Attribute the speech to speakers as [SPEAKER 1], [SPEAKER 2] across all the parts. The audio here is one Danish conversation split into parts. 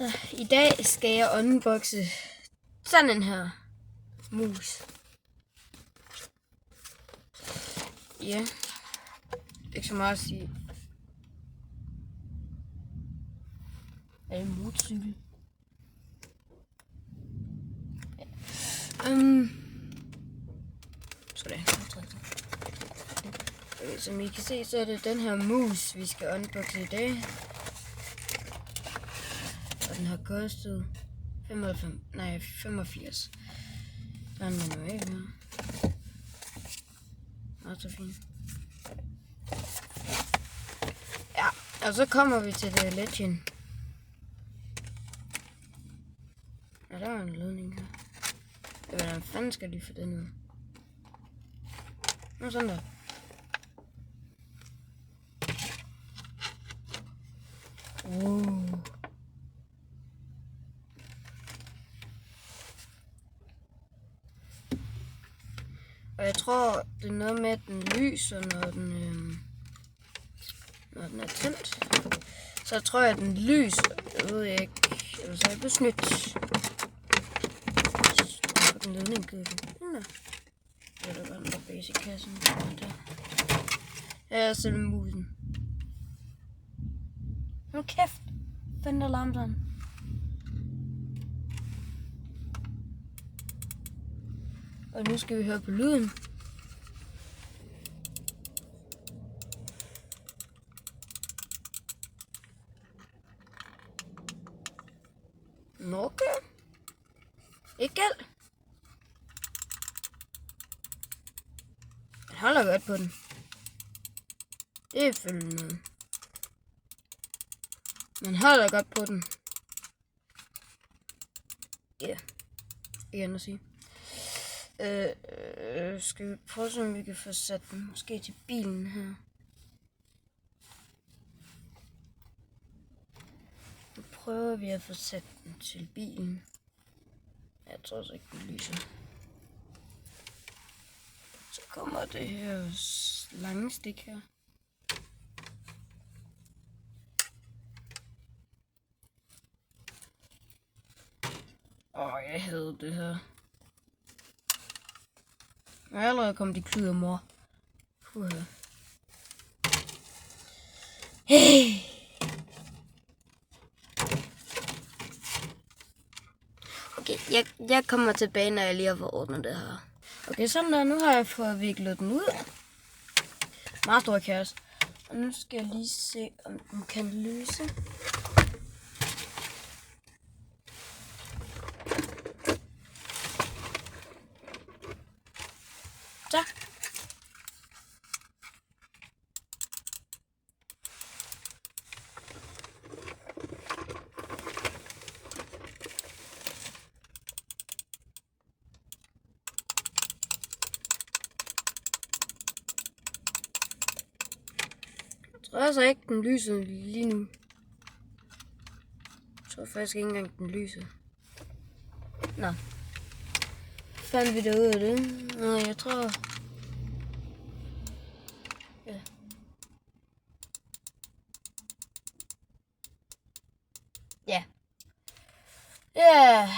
[SPEAKER 1] Så i dag skal jeg unboxe sådan en her mus. Ja, ikke så meget at sige. Er det en motorcykel? Som I kan se, så er det den her mus, vi skal unboxe i dag. Og den har kostet 85. Der er en manual her. Meget så fint. Ja, og så kommer vi til det Legend. Ja, der er en ledning her. Hvordan fanden skal de få den ud? Nå, sådan der. Og jeg tror, det er noget med, at den lyser, når den er tændt. Så jeg tror, at den lyser. Jeg ved ikke. Ellers er jeg blevet snydt. Den ledning gider den. Det er der bare den der basic-kassen. Her er selve musen. Nu kæft. Find alarm sådan. Og nu skal vi høre på lyden. Norge. Ikke alt. Den holder godt på den. Det er følgende noget. Man holder godt på den. Ja. Ikke andet at sige. Skal vi prøve, om vi kan få sat den måske til bilen her. Nu prøver vi at få sat den til bilen. Jeg tror så ikke, den lyser. Så kommer det her lange stik her. Jeg havde det her. Jeg er allerede kommet i klud, mor. Hey. Okay, jeg kommer tilbage, når jeg lige har fået ordnet det her. Okay, sådan der. Nu har jeg fået viklet den ud. Meget stor kaos. Og nu skal jeg lige se, om den kan løse. Så. Jeg tror altså ikke, den lyser lige nu. Jeg tror faktisk ikke engang, den lyser. Nå. Fandt vi det ud af det? Nå, jeg tror... Ja. Ja. Ja.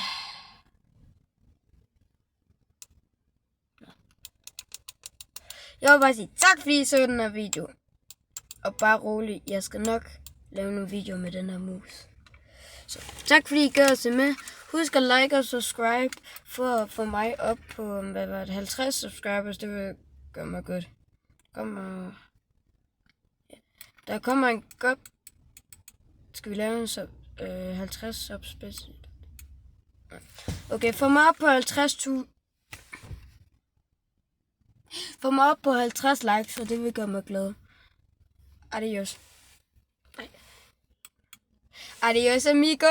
[SPEAKER 1] Jeg vil bare sige tak, fordi I så den her video. Og bare rolig, jeg skal nok lave nogle videoer med den her mus. Så tak fordi I gad at se med. Husk at like og subscribe for at få mig op på 50 subscribers. Det vil gøre mig godt. Der kommer en godt. Skal vi lave en 50 subs special? Okay, få mig op på 50.000. Få mig op på 50 likes, og det vil gøre mig glad. Adios. Adios, amigos.